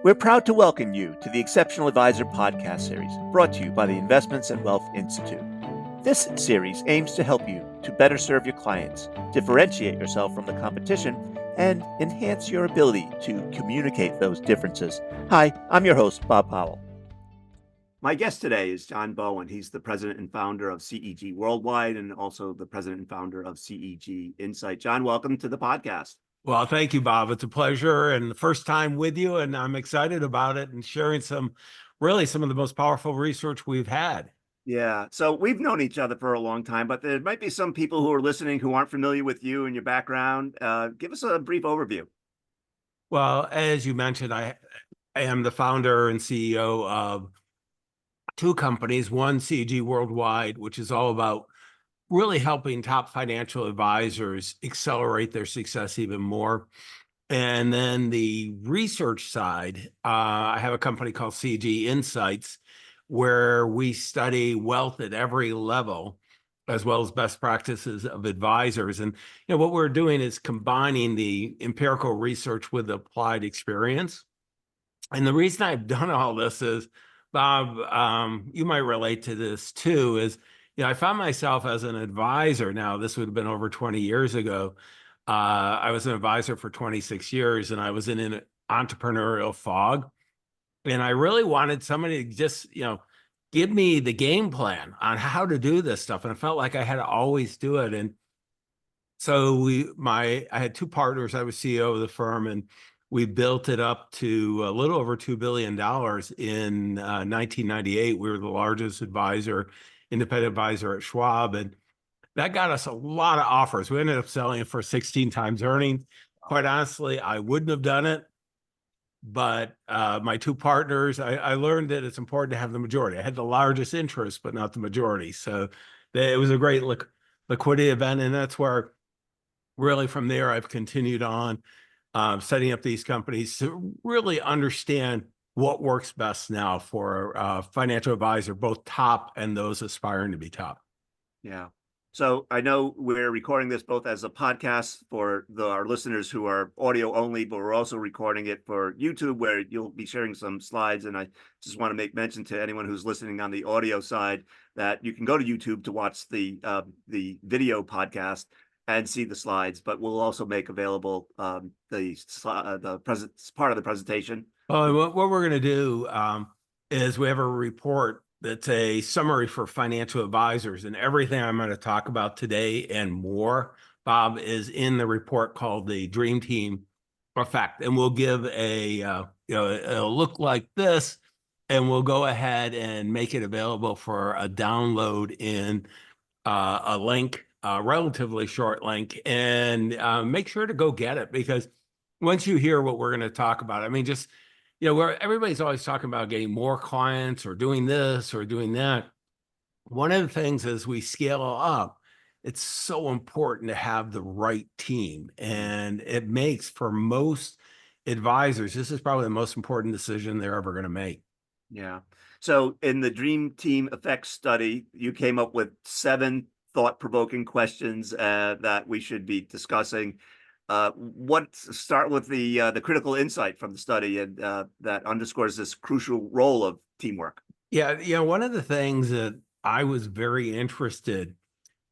We're proud to welcome you to the Exceptional Advisor podcast series, brought to you by the Investments and Wealth Institute. This series aims to help you to better serve your clients, differentiate yourself from the competition, and enhance your ability to communicate those differences. Hi, I'm your host, Bob Powell. My guest today is John Bowen. He's the president and founder of CEG Worldwide and also the president and founder of CEG Insight. John, welcome to the podcast. Well, thank you, Bob. It's a pleasure and the first time with you, and I'm excited about it and sharing some of the most powerful research we've had. Yeah, so we've known each other for a long time, but there might be some people who are listening who aren't familiar with you and your background. Give us a brief overview. Well, as you mentioned, I am the founder and CEO of two companies, one CEG Worldwide, which is all about really helping top financial advisors accelerate their success even more. And then the research side, I have a company called CG Insights, where we study wealth at every level, as well as best practices of advisors. And what we're doing is combining the empirical research with applied experience. And the reason I've done all this is, Bob, you might relate to this too, is I found myself as an advisor. Now, this would have been over 20 years ago. I was an advisor for 26 years, and I was in an entrepreneurial fog. And I really wanted somebody to just, give me the game plan on how to do this stuff. And I felt like I had to always do it. And so I had two partners. I was CEO of the firm, and we built it up to a little over $2 billion in 1998. We were the largest independent advisor at Schwab. And that got us a lot of offers. We ended up selling it for 16 times earnings. Quite honestly, I wouldn't have done it. But my two partners, I learned that it's important to have the majority. I had the largest interest, but not the majority. So it was a great liquidity event. And that's where really from there, I've continued on setting up these companies to really understand what works best now for a financial advisor, both top and those aspiring to be top. Yeah. So I know we're recording this both as a podcast for our listeners who are audio only, but we're also recording it for YouTube, where you'll be sharing some slides. And I just want to make mention to anyone who's listening on the audio side that you can go to YouTube to watch the video podcast and see the slides, but we'll also make available the present part of the presentation. What we're going to do is we have a report that's a summary for financial advisors, and everything I'm going to talk about today and more, Bob, is in the report called the Dream Team Effect. And we'll give it'll look like this, and we'll go ahead and make it available for a download in a link, a relatively short link, and make sure to go get it, because once you hear what we're going to talk about, I mean, just where everybody's always talking about getting more clients or doing this or doing that. One of the things as we scale up, it's so important to have the right team. And it makes, for most advisors, this is probably the most important decision they're ever going to make. Yeah. So in the Dream Team Effect study, you came up with 7 thought-provoking questions that we should be discussing. Start with the critical insight from the study, and that underscores this crucial role of teamwork. Yeah, one of the things that I was very interested,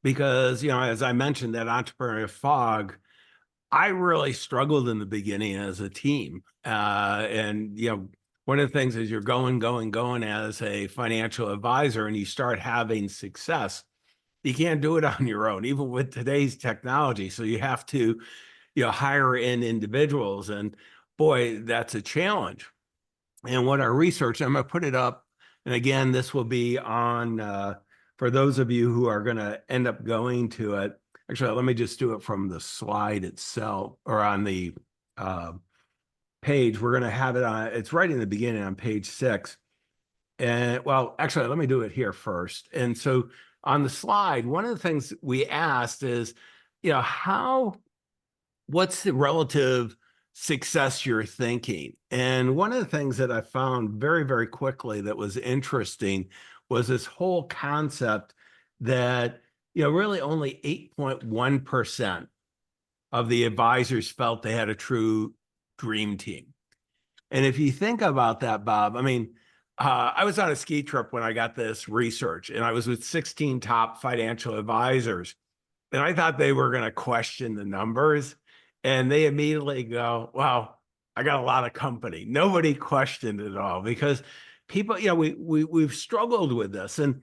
because as I mentioned, that entrepreneurial fog, I really struggled in the beginning as a team, and one of the things is you're going as a financial advisor, and you start having success. You can't do it on your own, even with today's technology. So you have to hire in individuals, and boy, that's a challenge. And what our research, I'm going to put it up, and again, this will be on for those of you who are going to end up going to it. Actually, let me just do it from the slide itself, or on the page. We're going to have it on, it's right in the beginning on page 6. And well, actually, let me do it here first. And so on the slide, one of the things we asked is, what's the relative success you're thinking? And one of the things that I found very, very quickly that was interesting was this whole concept that, really only 8.1% of the advisors felt they had a true dream team. And if you think about that, Bob, I mean, I was on a ski trip when I got this research, and I was with 16 top financial advisors. And I thought they were going to question the numbers. And they immediately go, well, I got a lot of company. Nobody questioned it at all because people, we've struggled with this. And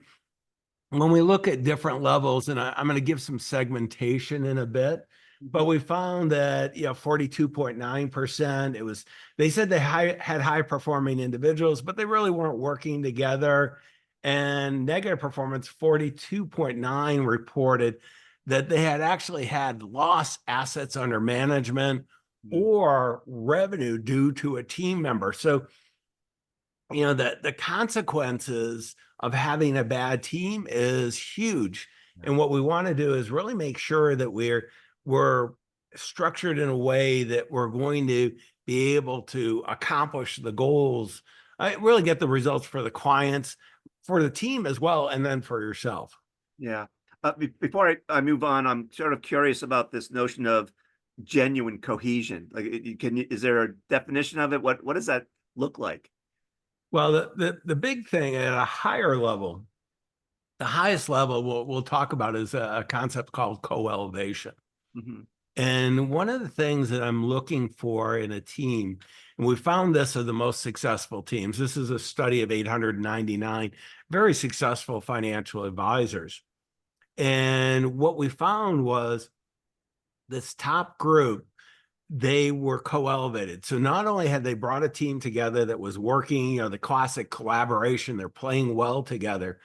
when we look at different levels, and I'm going to give some segmentation in a bit, but we found that 42.9%. They said they had high performing individuals, but they really weren't working together. And negative performance, 42.9 reported that they had actually had lost assets under management or revenue due to a team member. So the consequences of having a bad team is huge. And what we want to do is really make sure that we're structured in a way that we're going to be able to accomplish the goals, really get the results for the clients, for the team as well, and then for yourself. Yeah. Before I move on, I'm sort of curious about this notion of genuine cohesion. Like, is there a definition of it? What does that look like? Well, the big thing at a higher level, the highest level we'll talk about is a concept called co-elevation. Mm-hmm. And one of the things that I'm looking for in a team, and we found this of the most successful teams. This is a study of 899 very successful financial advisors. And what we found was this top group, they were co-elevated. So not only had they brought a team together that was working, the classic collaboration, they're playing well together,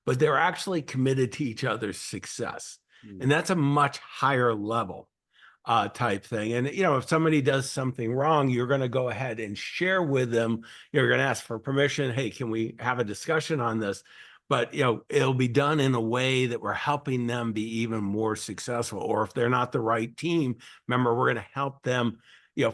but they're actually committed to each other's success. And that's a much higher level type thing. And, if somebody does something wrong, you're going to go ahead and share with them. You're going to ask for permission. Hey, can we have a discussion on this? But, it'll be done in a way that we're helping them be even more successful. Or if they're not the right team member, we're going to help them,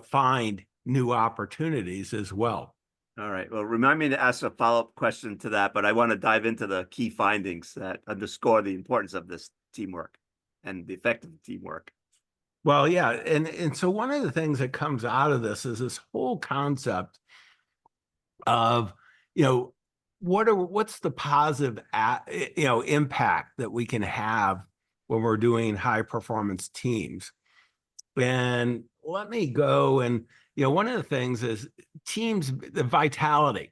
find new opportunities as well. All right. Well, remind me to ask a follow-up question to that, but I want to dive into the key findings that underscore the importance of this teamwork and the effect of teamwork. Well, yeah. And so one of the things that comes out of this is this whole concept of, what's the positive, impact that we can have when we're doing high performance teams. And let me go and, one of the things is teams, the vitality.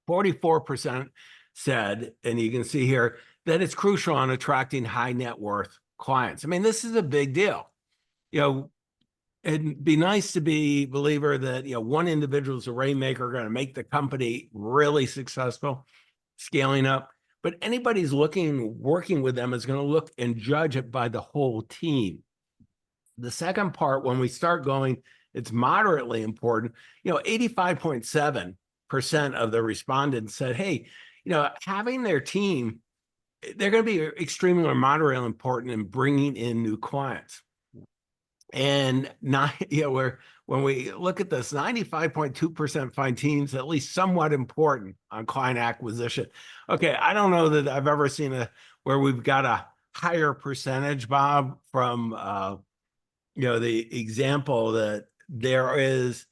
44% said, and you can see here, that it's crucial on attracting high net worth clients. I mean, this is a big deal. It'd be nice to be a believer that, one individual is a rainmaker, going to make the company really successful, scaling up. But anybody's working with them is going to look and judge it by the whole team. The second part, when we start going, it's moderately important. 85.7% of the respondents said, hey, having their team, they're going to be extremely or moderately important in bringing in new clients. And not, when we look at this, 95.2% find teams at least somewhat important on client acquisition. Okay, I don't know that I've ever seen where we've got a higher percentage, Bob, from the example that there is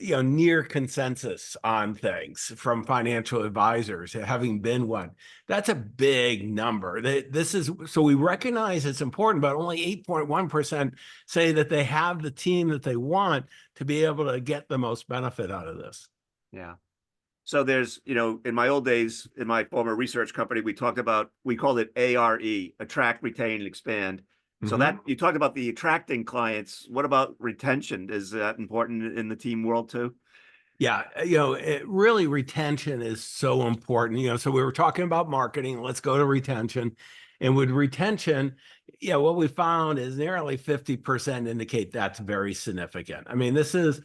near consensus on things from financial advisors, having been one. That's a big number. So we recognize it's important, but only 8.1% say that they have the team that they want to be able to get the most benefit out of this. Yeah. So there's, in my old days, in my former research company, we called it ARE, attract, retain, and expand. So that you talked about the attracting clients. What about retention? Is that important in the team world too? Yeah, really retention is so important. So we were talking about marketing. Let's go to retention. And with retention, what we found is nearly 50% indicate that's very significant. I mean, this is,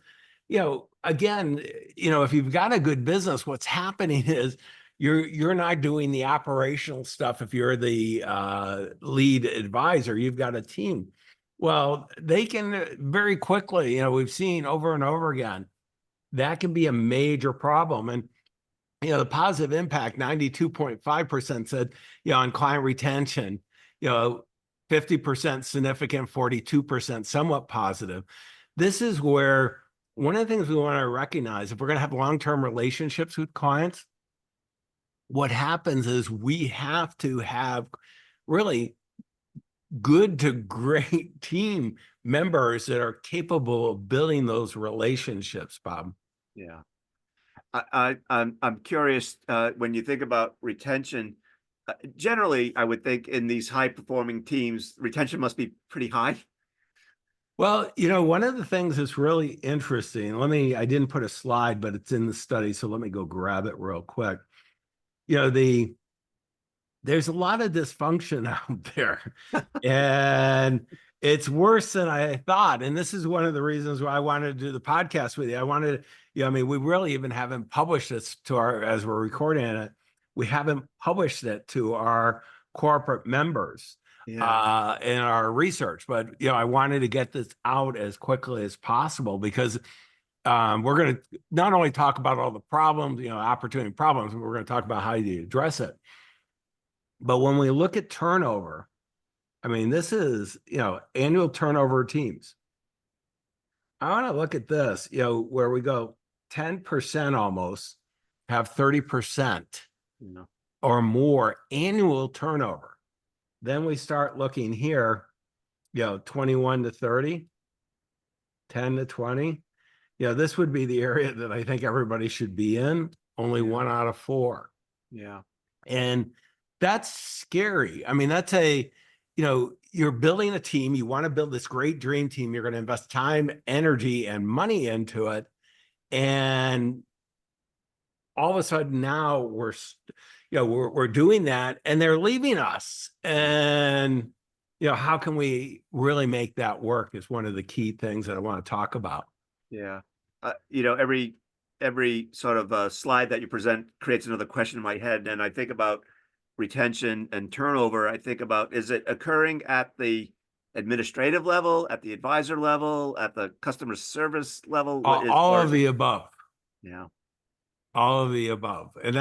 again, if you've got a good business, what's happening is you're not doing the operational stuff. If you're the lead advisor, you've got a team. Well, they can very quickly, we've seen over and over again, that can be a major problem. And, the positive impact, 92.5% said, on client retention, 50% significant, 42% somewhat positive. This is where one of the things we want to recognize, if we're going to have long-term relationships with clients, what happens is we have to have really good to great team members that are capable of building those relationships, Bob. Yeah. I'm curious, when you think about retention, generally, I would think in these high performing teams, retention must be pretty high. Well, one of the things that's really interesting, I didn't put a slide, but it's in the study, so let me go grab it real quick. There's a lot of dysfunction out there, and it's worse than I thought. And this is one of the reasons why I wanted to do the podcast with you. I wanted, we really even haven't published this as we're recording it, we haven't published it to our corporate members in our research. But, I wanted to get this out as quickly as possible because we're going to not only talk about all the problems, opportunity problems, but we're going to talk about how you address it. But when we look at turnover, this is, annual turnover teams. I want to look at this, where we go 10% almost have 30% or more annual turnover. Then we start looking here, 21 to 30, 10 to 20. This would be the area that I think everybody should be in, only 1 out of 4. Yeah. And that's scary. That's you're building a team. You want to build this great dream team. You're going to invest time, energy, and money into it. And all of a sudden now we're doing that and they're leaving us. And, how can we really make that work is one of the key things that I want to talk about. Yeah. Every sort of slide that you present creates another question in my head. And I think about retention and turnover. I think about, is it occurring at the administrative level, at the advisor level, at the customer service level? All of the above. Yeah. All of the above. And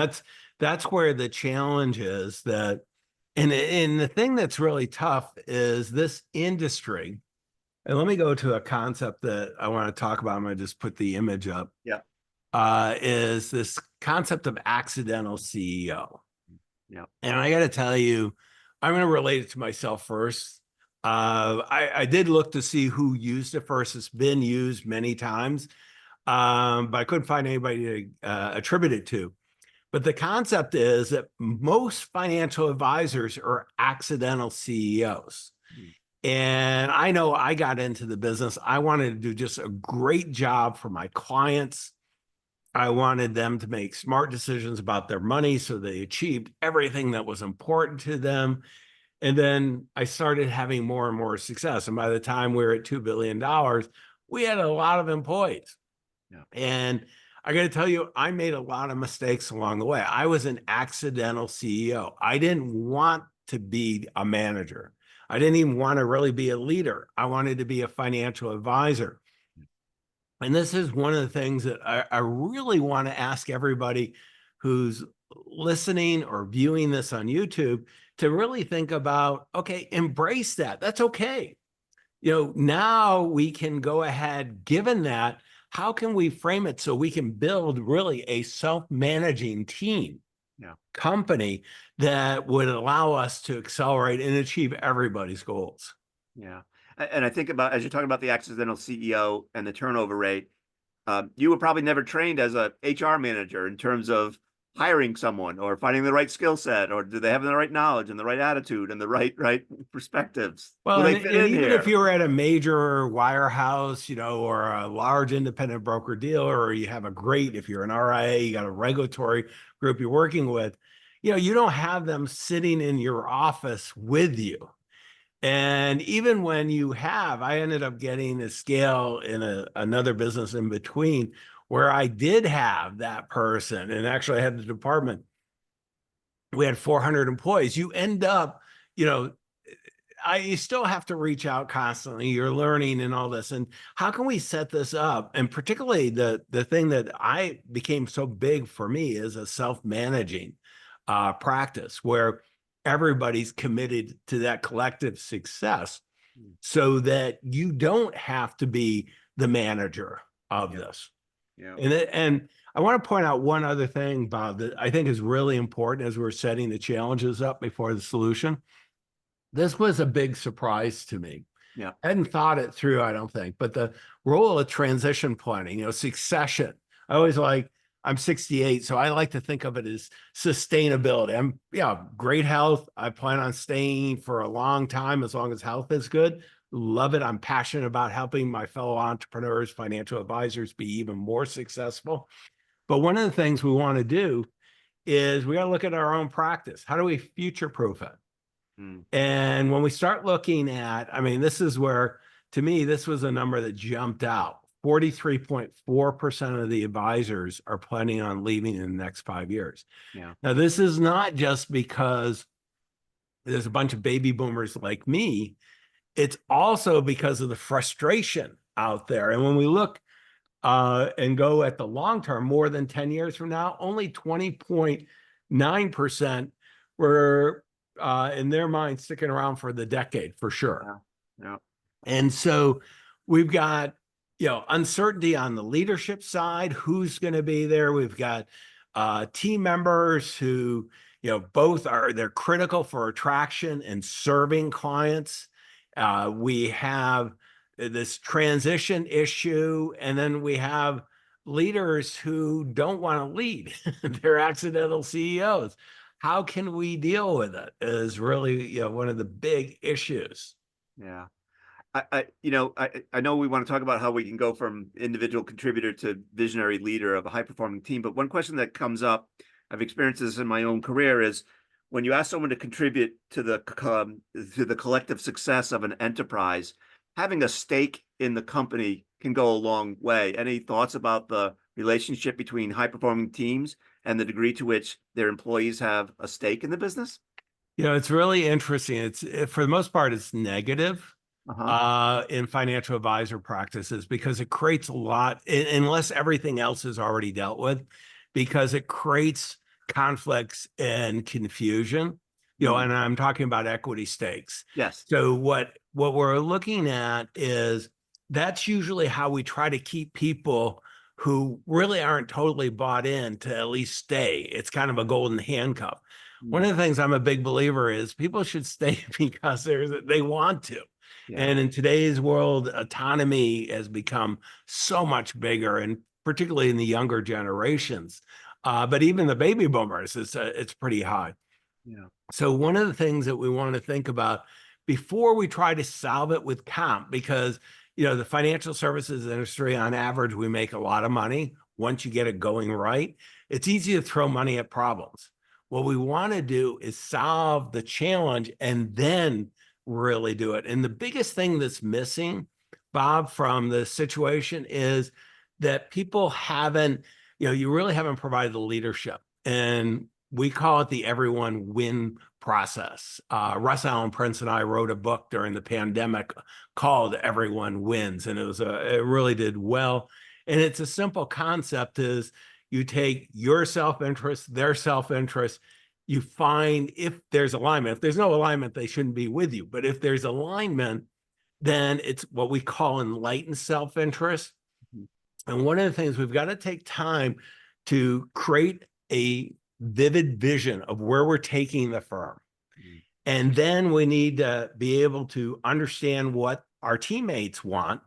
that's where the challenge is that, and the thing that's really tough is this industry. And let me go to a concept that I want to talk about. I'm going to just put the image up. Yeah. Is this concept of accidental CEO. Yeah. And I got to tell you, I'm going to relate it to myself first. I did look to see who used it first. It's been used many times, but I couldn't find anybody to attribute it to. But the concept is that most financial advisors are accidental CEOs. And I know I got into the business. I wanted to do just a great job for my clients. I wanted them to make smart decisions about their money so they achieved everything that was important to them. And then I started having more and more success. And by the time we were at $2 billion, we had a lot of employees. Yeah. And I got to tell you, I made a lot of mistakes along the way. I was an accidental CEO. I didn't want to be a manager. I didn't even want to really be a leader. I wanted to be a financial advisor. And this is one of the things that I really want to ask everybody who's listening or viewing this on YouTube to really think about, okay, embrace that. That's okay. Now we can go ahead, given that, how can we frame it so we can build really a self-managing team, company that would allow us to accelerate and achieve everybody's goals? Yeah. And I think about, as you're talking about the accidental CEO and the turnover rate, you were probably never trained as a HR manager in terms of hiring someone or finding the right skill set, or do they have the right knowledge and the right attitude and the right perspectives? Well, Will they and fit in even here? if you were at a major wirehouse, or a large independent broker dealer, or you have if you're an RIA, you got a regulatory group you're working with, you don't have them sitting in your office with you. And even when I ended up getting a scale in another business in between where I did have that person, and actually I had the department. We had 400 employees. You end up, you still have to reach out constantly. You're learning and all this. And how can we set this up? And particularly the thing that I became so big for me is a self-managing practice where everybody's committed to that collective success so that you don't have to be the manager of Yeah. this. Yeah. And I want to point out one other thing, Bob, that I think is really important as we're setting the challenges up before the solution. This was a big surprise to me. Yeah. I hadn't thought it through, I don't think, but the role of transition planning, succession. I'm 68, so I like to think of it as sustainability. Great health. I plan on staying for a long time as long as health is good. Love it. I'm passionate about helping my fellow entrepreneurs, financial advisors be even more successful. But one of the things we want to do is we got to look at our own practice. How do we future-proof it? And when we start looking at, this is where, to me, this was a number that jumped out. 43.4% of the advisors are planning on leaving in the next 5 years. Yeah. Now, this is not just because there's a bunch of baby boomers like me. It's also because of the frustration out there. And when we look and go at the long term, more than 10 years from now, only 20.9% were in their mind sticking around for the decade for sure. Yeah. And so we've got, uncertainty on the leadership side, who's going to be there. We've got team members who, both they're critical for attraction and serving clients. We have this transition issue, and then we have leaders who don't want to lead. They're accidental CEOs. How can we deal with it is really, one of the big issues. Yeah. I know we want to talk about how we can go from individual contributor to visionary leader of a high performing team, but one question that comes up, I've experienced this in my own career, is when you ask someone to contribute to the collective success of an enterprise, having a stake in the company can go a long way. Any thoughts about the relationship between high performing teams and the degree to which their employees have a stake in the business? It's really interesting. For the most part, it's negative in financial advisor practices because it creates a lot, unless everything else is already dealt with, because it creates conflicts and confusion. And I'm talking about equity stakes. Yes. So what we're looking at is that's usually how we try to keep people who really aren't totally bought in to at least stay. It's kind of a golden handcuff. One of the things I'm a big believer is people should stay because they want to. Yeah. And in today's world, autonomy has become so much bigger, and particularly in the younger generations. But even the baby boomers, it's pretty high. Yeah. So one of the things that we want to think about before we try to solve it with comp, because the financial services industry, on average, we make a lot of money. Once you get it going right, it's easy to throw money at problems. What we want to do is solve the challenge and then really do it. And the biggest thing that's missing, Bob, from the situation is that people haven't, you really haven't provided the leadership. And we call it the everyone win process. Russ Allen Prince and I wrote a book during the pandemic called Everyone Wins, and it really did well. And it's a simple concept: is you take your self-interest, their self-interest, you find if there's alignment. If there's no alignment, they shouldn't be with you. But if there's alignment, then it's what we call enlightened self-interest. And one of the things, we've got to take time to create a vivid vision of where we're taking the firm. And then we need to be able to understand what our teammates want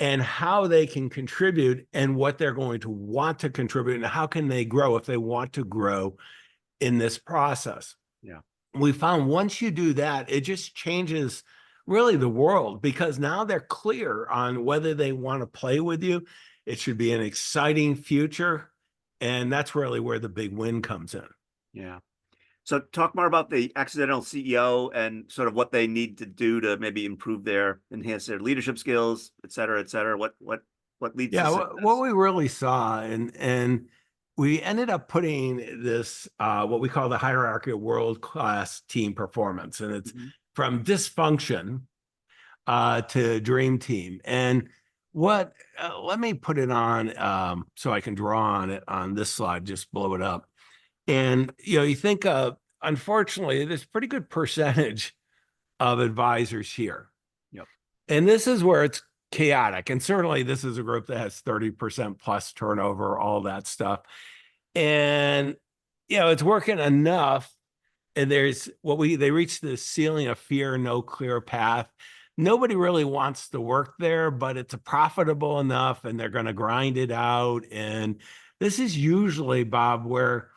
and how they can contribute and what they're going to want to contribute and how can they grow if they want to grow in this process. Yeah. We found once you do that, it just changes really the world, because now they're clear on whether they want to play with you. It should be an exciting future. And that's really where the big win comes in. Yeah. So talk more about the accidental CEO and sort of what they need to do to maybe enhance their leadership skills, et cetera, et cetera. What leads to success? What we really saw, and we ended up putting this, what we call the hierarchy of world-class team performance. And it's from dysfunction to dream team. And let me put it on so I can draw on it on this slide, just blow it up. And, you think unfortunately, there's a pretty good percentage of advisors here. Yep. And this is where chaotic. And certainly this is a group that has 30% plus turnover, all that stuff. And, it's working enough. And there's they reach the ceiling of fear, no clear path. Nobody really wants to work there, but it's profitable enough and they're going to grind it out. And this is usually, Bob, where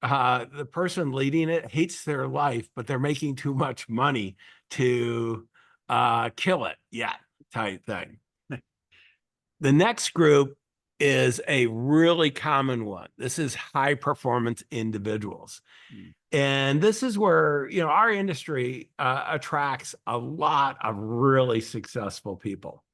the person leading it hates their life, but they're making too much money to kill it yet, type thing. The next group is a really common one. This is high performance individuals. And this is where, our industry attracts a lot of really successful people.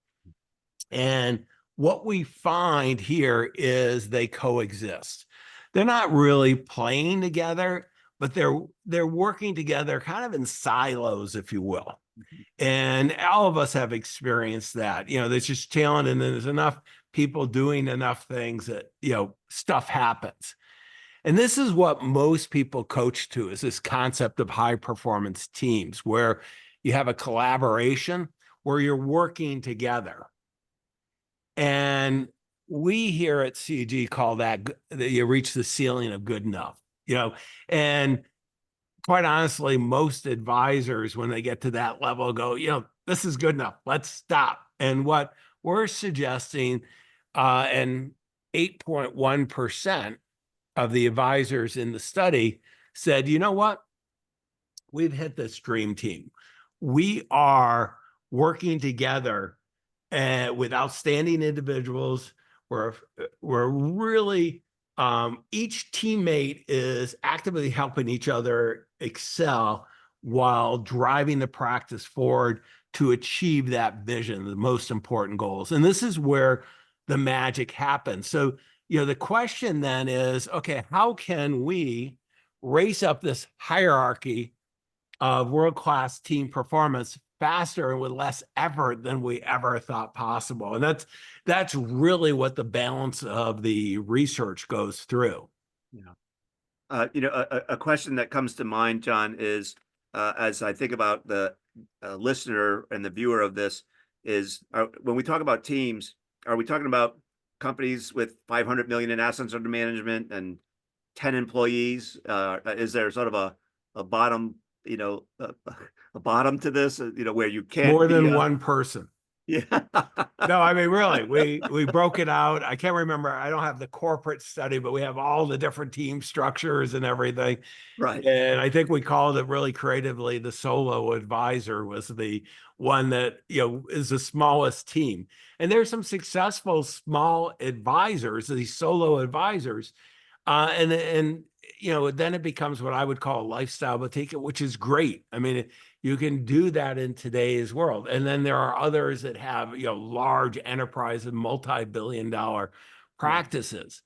And what we find here is they coexist. They're not really playing together, but they're working together kind of in silos, if you will. And all of us have experienced that. There's just talent and then there's enough people doing enough things that, stuff happens. And this is what most people coach to, is this concept of high performance teams, where you have a collaboration where you're working together. And we here at CG call that you reach the ceiling of good enough, and quite honestly, most advisors, when they get to that level, go, this is good enough. Let's stop. And what we're suggesting, and 8.1% of the advisors in the study said, you know what? We've hit this dream team. We are working together with outstanding individuals. We're really, each teammate is actively helping each other excel while driving the practice forward to achieve that vision, the most important goals. And this is where the magic happens. So, the question then is, okay, how can we race up this hierarchy of world-class team performance faster and with less effort than we ever thought possible? And that's really what the balance of the research goes through. A question that comes to mind, John, is as I think about the listener and the viewer of this, is when we talk about teams, are we talking about companies with 500 million in assets under management and 10 employees? Is there sort of a bottom, a bottom to this, where you can't more than one person? Yeah. No, I mean, really, we broke it out. I can't remember. I don't have the corporate study, but we have all the different team structures and everything. Right. And I think we called it really creatively, the solo advisor was the one that, is the smallest team. And there's some successful small advisors, these solo advisors. And then it becomes what I would call a lifestyle boutique, which is great. I mean, you can do that in today's world. And then there are others that have, large enterprise and multi-billion-dollar practices.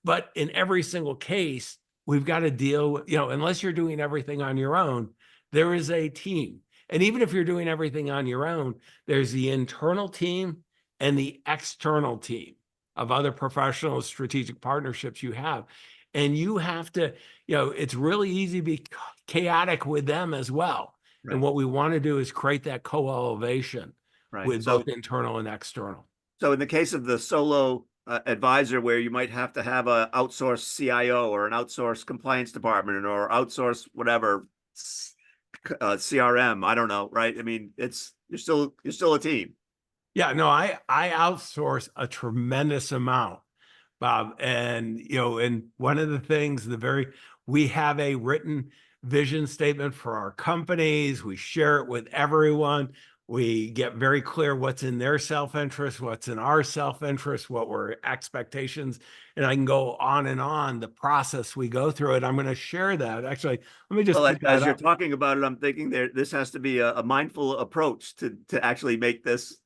But in every single case, we've got to deal with, unless you're doing everything on your own, there is a team. And even if you're doing everything on your own, there's the internal team and the external team of other professional strategic partnerships you have. And you have to, it's really easy to be chaotic with them as well. Right. And what we want to do is create that co-elevation with both internal and external. So in the case of the solo advisor, where you might have to have an outsourced CIO or an outsourced compliance department or outsourced whatever CRM, I don't know, right? I mean, you're still a team. Yeah, no, I outsource a tremendous amount, Bob. And, and one of the things, we have a written vision statement for our companies. We share it with everyone. We get very clear what's in their self-interest, what's in our self-interest, what were expectations. And I can go on, the process we go through it. I'm going to share that. Actually, let me just put that as you're talking about it, I'm thinking this has to be a mindful approach to actually make this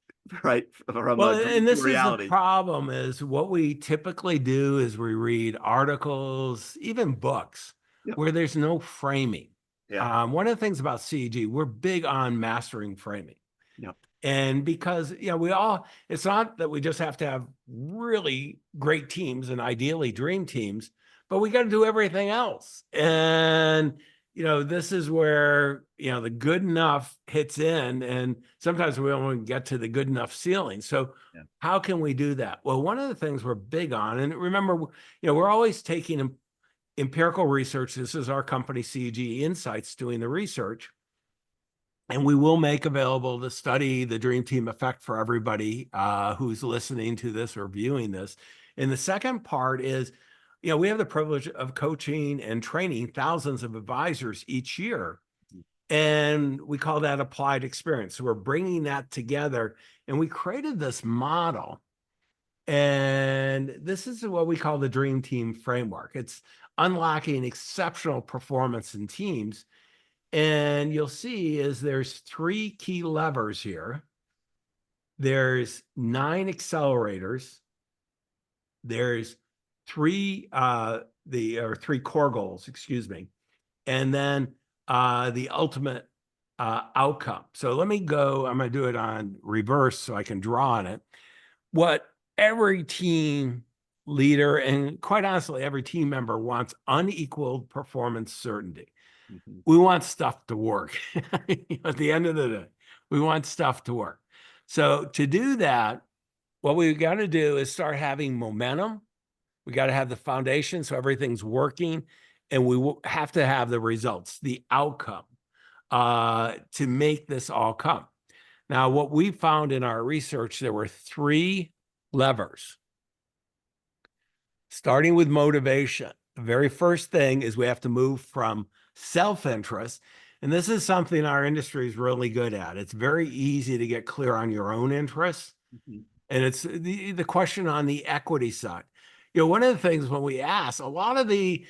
right from and this reality. Is the problem is what we typically do is we read articles, even books, where there's no framing. Yeah. One of the things about CG, we're big on mastering framing. Yep. And because, it's not that we just have to have really great teams and ideally dream teams, but we got to do everything else. And, this is where, the good enough hits in, and sometimes we don't get to the good enough ceiling. So Yeah. how can we do that? Well, one of the things we're big on, and remember, we're always taking empirical research. This is our company, CG Insights, doing the research. And we will make available the study, the Dream Team Effect, for everybody who's listening to this or viewing this. And the second part is, we have the privilege of coaching and training thousands of advisors each year. And we call that applied experience. So we're bringing that together, and we created this model. And this is what we call the Dream Team Framework. It's unlocking exceptional performance in teams. And you'll see is there's 3 key levers here. There's 9 accelerators. There's 3 core goals, excuse me. And then the ultimate outcome. So let me go, I'm going to do it on reverse so I can draw on it. What every team leader, and quite honestly, every team member, wants: unequaled performance certainty. We want stuff to work. At the end of the day, we want stuff to work. So to do that, what we've got to do is start having momentum. We got to have the foundation so everything's working, and we will have to have the results, the outcome, to make this all come. Now, what we found in our research, there were 3 levers. Starting with motivation. The very first thing is we have to move from self-interest. And this is something our industry is really good at. It's very easy to get clear on your own interests. And it's the question on the equity side. One of the things when we ask, a lot of the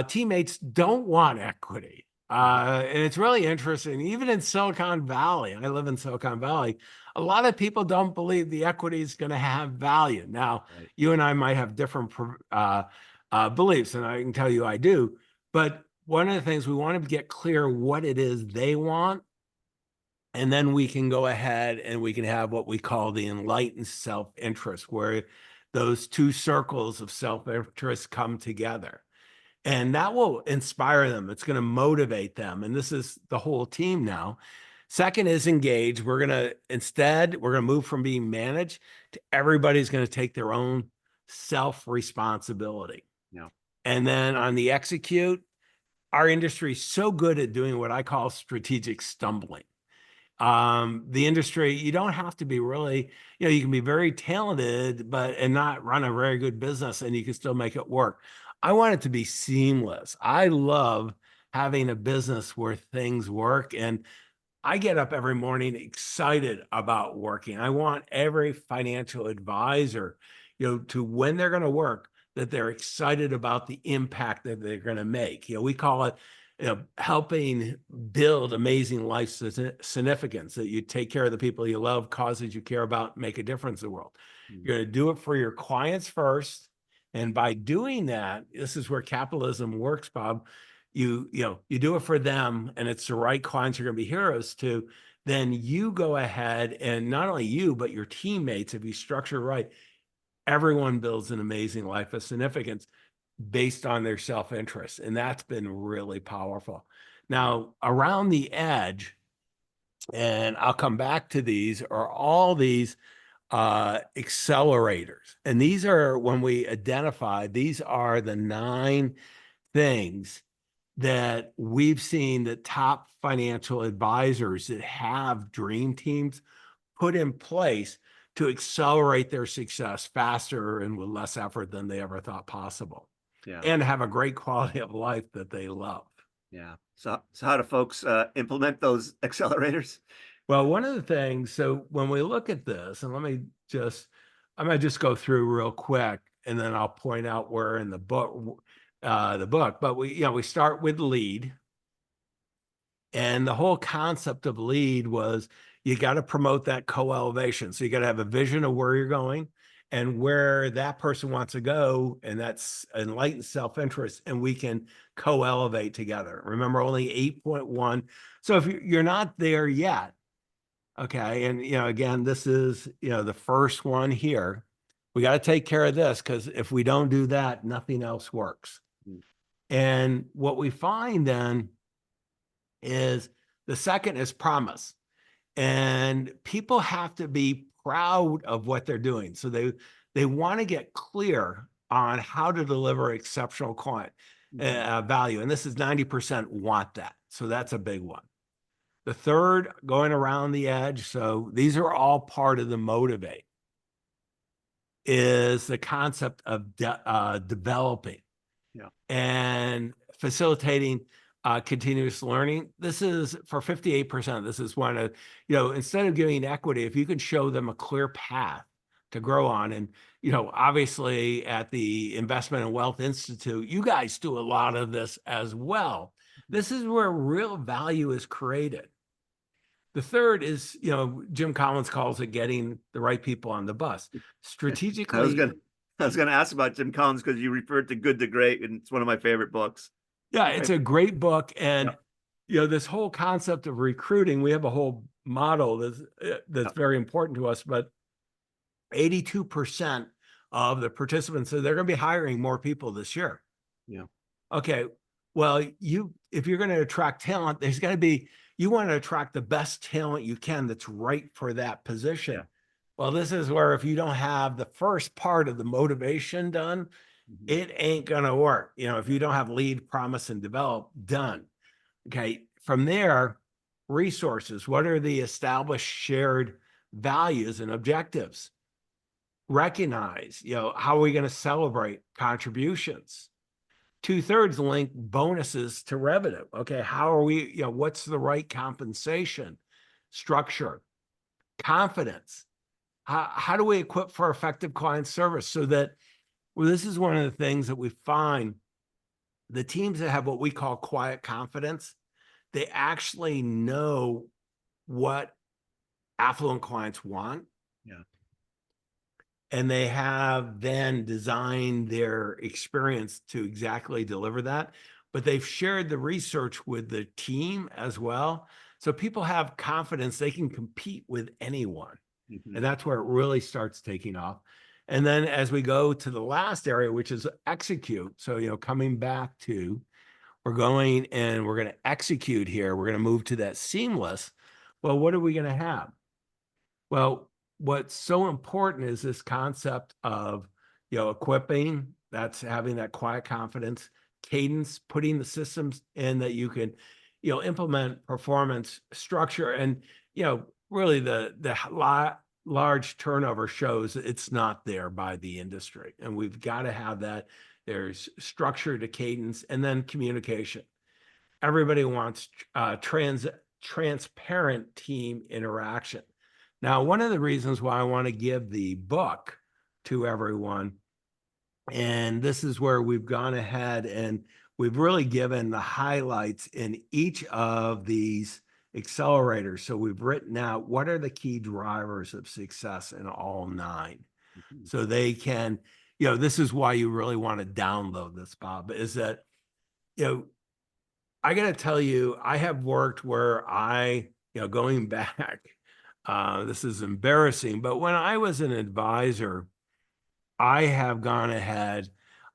teammates don't want equity. And it's really interesting. Even in Silicon Valley, I live in Silicon Valley, a lot of people don't believe the equity is going to have value. Now, you and I might have different beliefs, and I can tell you I do. But one of the things we want to get clear what it is they want, and then we can go ahead and we can have what we call the enlightened self-interest, where those 2 circles of self-interest come together. And that will inspire them. It's going to motivate them. And this is the whole team now. Second is engage. We're going to move from being managed to everybody's going to take their own self-responsibility. Yeah. And then on the execute, our industry is so good at doing what I call strategic stumbling. The industry, you don't have to be really, you can be very talented, and not run a very good business, and you can still make it work. I want it to be seamless. I love having a business where things work, and I get up every morning excited about working. I want every financial advisor, to, when they're going to work, that they're excited about the impact that they're going to make. We call it, helping build amazing life significance, that you take care of the people you love, causes you care about, make a difference in the world. You're going to do it for your clients first. And by doing that, this is where capitalism works, Bob. You do it for them, and it's the right clients you're going to be heroes to. Then you go ahead, and not only you, but your teammates, if you structure right, everyone builds an amazing life of significance based on their self-interest. And that's been really powerful. Now, around the edge, and I'll come back to these, are all these accelerators. And these are, when we identify, these are the 9 things that we've seen that top financial advisors that have dream teams put in place to accelerate their success faster and with less effort than they ever thought possible. Yeah. And have a great quality of life that they love. Yeah. So how do folks implement those accelerators? Well, one of the things, so when we look at this, and I might just go through real quick, and then I'll point out where in the book, but we start with lead. And the whole concept of lead was you got to promote that co-elevation. So you got to have a vision of where you're going and where that person wants to go. And that's enlightened self-interest. And we can co-elevate together. Remember, only 8.1. So if you're not there yet, okay. And, again, this is, the first one here. We got to take care of this, because if we don't do that, nothing else works. And what we find then is the second is promise. And people have to be proud of what they're doing. So they want to get clear on how to deliver exceptional client value. And this is 90% want that. So that's a big one. The third, going around the edge. So these are all part of the motivate, is the concept of developing and facilitating continuous learning. This is for 58%. This is one of, instead of giving equity, if you can show them a clear path to grow on. And, obviously at the Investment and Wealth Institute, you guys do a lot of this as well. This is where real value is created. The third is, Jim Collins calls it getting the right people on the bus. Strategically. I was gonna ask about Jim Collins because you referred to Good to Great, and it's one of my favorite books. Yeah, it's a great book. And, this whole concept of recruiting, we have a whole model that's very important to us, but 82% of the participants said they're going to be hiring more people this year. Yeah. Okay. Well, if you're going to attract talent, there's got to be, you want to attract the best talent you can that's right for that position. Yeah. Well, this is where if you don't have the first part of the motivation done, it ain't going to work. If you don't have lead, promise, and develop done. Okay. From there, resources. What are the established shared values and objectives? Recognize, how are we going to celebrate contributions? 2/3 link bonuses to revenue. Okay. How are we, what's the right compensation structure? Confidence. How do we equip for effective client service so that, well, this is one of the things that we find the teams that have what we call quiet confidence, they actually know what affluent clients want. Yeah. And they have then designed their experience to exactly deliver that. But they've shared the research with the team as well. So people have confidence they can compete with anyone. And that's where it really starts taking off. And then as we go to the last area, which is execute. So, coming back to, we're going to execute here. We're going to move to that seamless. Well, what are we going to have? Well, what's so important is this concept of, equipping, that's having that quiet confidence, cadence, putting the systems in that you can, implement performance structure. And, really the large turnover shows it's not there by the industry. And we've got to have that. There's structure to cadence and then communication. Everybody wants transparent team interaction. Now, one of the reasons why I want to give the book to everyone, and this is where we've gone ahead and we've really given the highlights in each of these accelerators. So we've written out what are the key drivers of success in all 9. So they can, this is why you really want to download this, Bob, is that, I got to tell you, I have worked where going back, this is embarrassing, but when I was an advisor, I have gone ahead.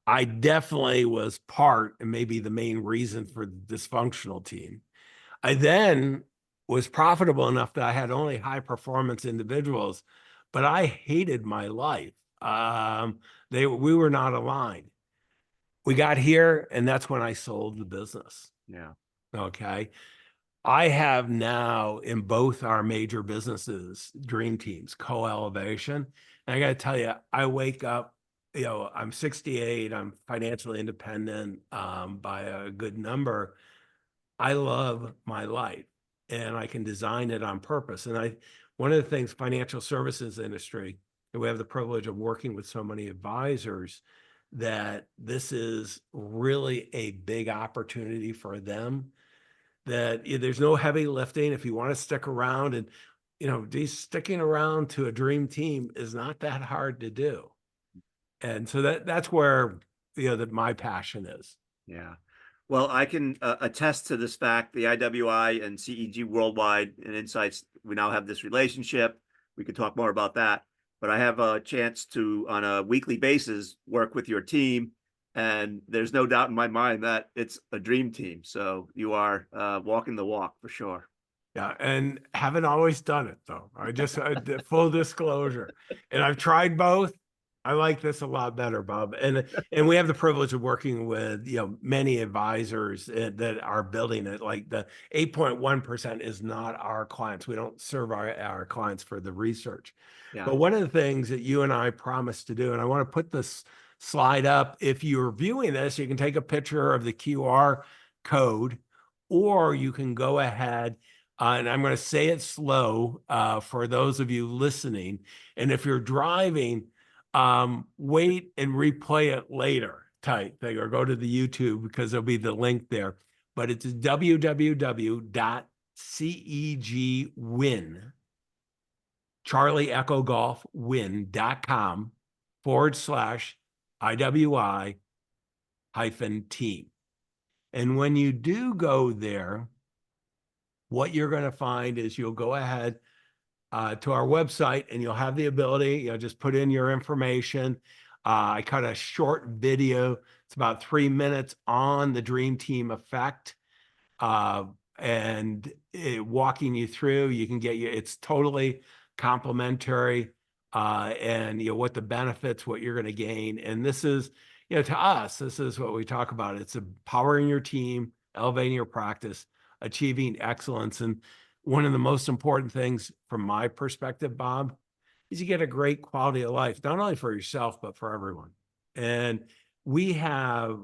I definitely was part and maybe the main reason for the dysfunctional team. I then was profitable enough that I had only high performance individuals, but I hated my life. We were not aligned. We got here, and that's when I sold the business. Yeah. Okay. I have now in both our major businesses, dream teams, co-elevation. And I got to tell you, I wake up, I'm 68, I'm financially independent by a good number. I love my life and I can design it on purpose. And one of the things, financial services industry, and we have the privilege of working with so many advisors, that this is really a big opportunity for them, that there's no heavy lifting. If you want to stick around and, sticking around to a dream team is not that hard to do. And so that's where, that my passion is. Yeah. Well, I can attest to this fact, the IWI and CEG Worldwide and Insights, we now have this relationship. We could talk more about that, but I have a chance to, on a weekly basis, work with your team And there's no doubt in my mind that it's a dream team. So you are walking the walk for sure. Yeah, and haven't always done it though. Full disclosure, and I've tried both. I like this a lot better, Bob. And we have the privilege of working with many advisors that are building it. Like the 8.1% is not our clients. We don't serve our clients for the research. Yeah. But one of the things that you and I promised to do, and I want to put this slide up. If you're viewing this, you can take a picture of the QR code, or you can go ahead. And I'm going to say it slow for those of you listening. And if you're driving, wait and replay it later type thing, or go to the YouTube because there'll be the link there. But it's www.cegwin, Charlie Echo Golf win.com/IWI -team. And when you do go there, what you're going to find is you'll go ahead to our website and you'll have the ability, just put in your information. I cut a short video. It's about 3 minutes on the Dream Team effect, and walking you through. You can it's totally complimentary, and what the benefits, what you're going to gain. And this is, to us, this is what we talk about. It's empowering your team, elevating your practice, achieving excellence. And one of the most important things from my perspective, Bob, is you get a great quality of life, not only for yourself, but for everyone. And we have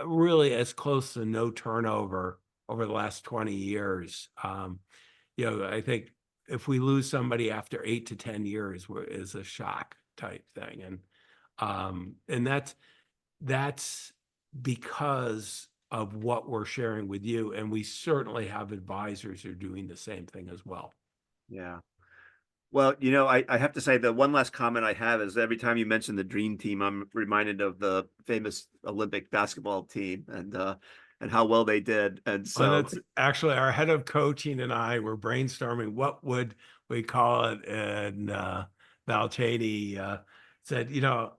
really as close to no turnover over the last 20 years. I think if we lose somebody after 8 to 10 years is a shock type thing. And that's because of what we're sharing with you. And we certainly have advisors who are doing the same thing as well. Yeah. Well, I have to say the one last comment I have is every time you mention the dream team, I'm reminded of the famous Olympic basketball team and how well they did. And so it's actually our head of coaching and I were brainstorming what would we call it, and Val Cheney said,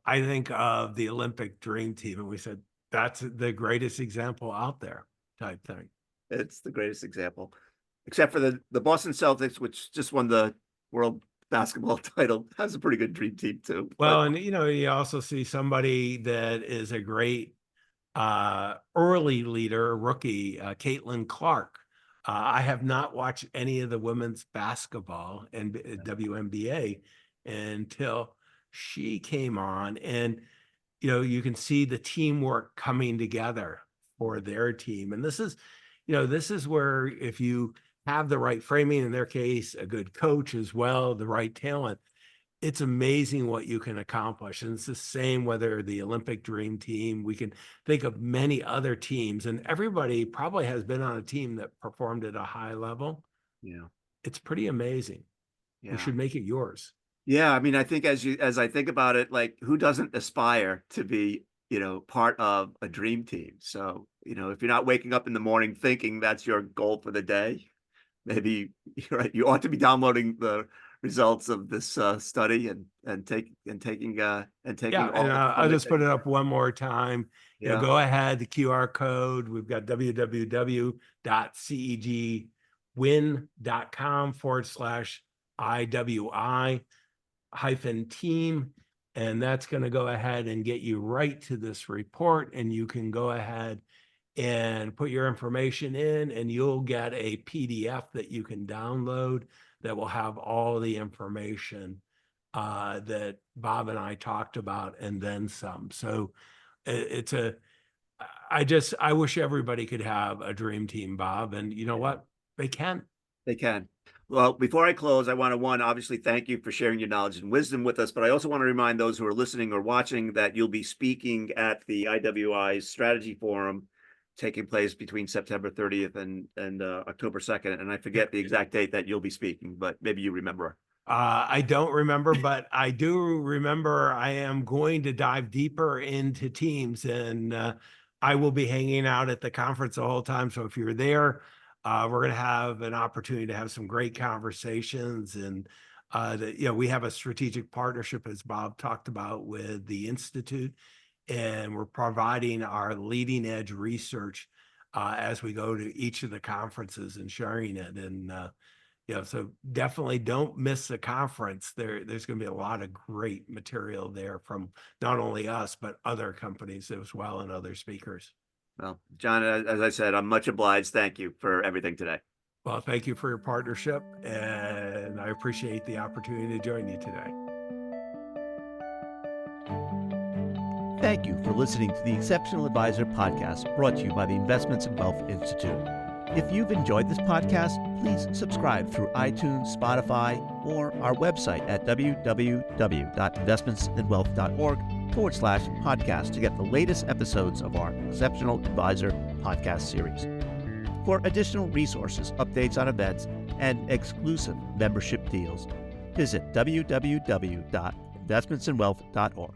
I think of the Olympic dream team, and we said that's the greatest example out there type thing. It's the greatest example, except for the Boston Celtics, which just won the world basketball title, has a pretty good dream team too. Well, and you also see somebody that is a great early leader, rookie, Caitlin Clark. I have not watched any of the women's basketball and WNBA until she came on, and you can see the teamwork coming together for their team. And this is where, if you have the right framing, in their case, a good coach as well, the right talent, it's amazing what you can accomplish. And it's the same whether the Olympic dream team, we can think of many other teams, and everybody probably has been on a team that performed at a high level. Yeah. It's pretty amazing. Yeah. You should make it yours. Yeah. I mean, I think as I think about it, like, who doesn't aspire to be, part of a dream team? So, if you're not waking up in the morning thinking that's your goal for the day, maybe you ought to be downloading the results of this study and taking Yeah, all. and I'll just put it up one more time. Yeah. Go ahead, the QR code. We've got www.cegwin.com/IWI-team. And that's going to go ahead and get you right to this report. And you can go ahead and put your information in, and you'll get a PDF that you can download that will have all the information that Bob and I talked about, and then some. So I wish everybody could have a dream team, Bob. And you know what? They can. They can. Well, before I close, I want to, obviously thank you for sharing your knowledge and wisdom with us, but I also want to remind those who are listening or watching that you'll be speaking at the IWI's Strategy Forum taking place between September 30th and October 2nd. And I forget the exact date that you'll be speaking, but maybe you remember. I don't remember, but I do remember I am going to dive deeper into teams, and I will be hanging out at the conference the whole time. So if you're there, we're going to have an opportunity to have some great conversations. And we have a strategic partnership, as Bob talked about, with the Institute. and we're providing our leading edge research as we go to each of the conferences and sharing it. And so definitely don't miss the conference. There's going to be a lot of great material there from not only us, but other companies as well and other speakers. Well, John, as I said, I'm much obliged. Thank you for everything today. Well, thank you for your partnership, and I appreciate the opportunity to join you today. Thank you for listening to the Exceptional Advisor podcast brought to you by the Investments and Wealth Institute. If you've enjoyed this podcast, please subscribe through iTunes, Spotify, or our website at www.investmentsandwealth.org/podcast to get the latest episodes of our Exceptional Advisor podcast series. For additional resources, updates on events, and exclusive membership deals, visit www.investmentsandwealth.org.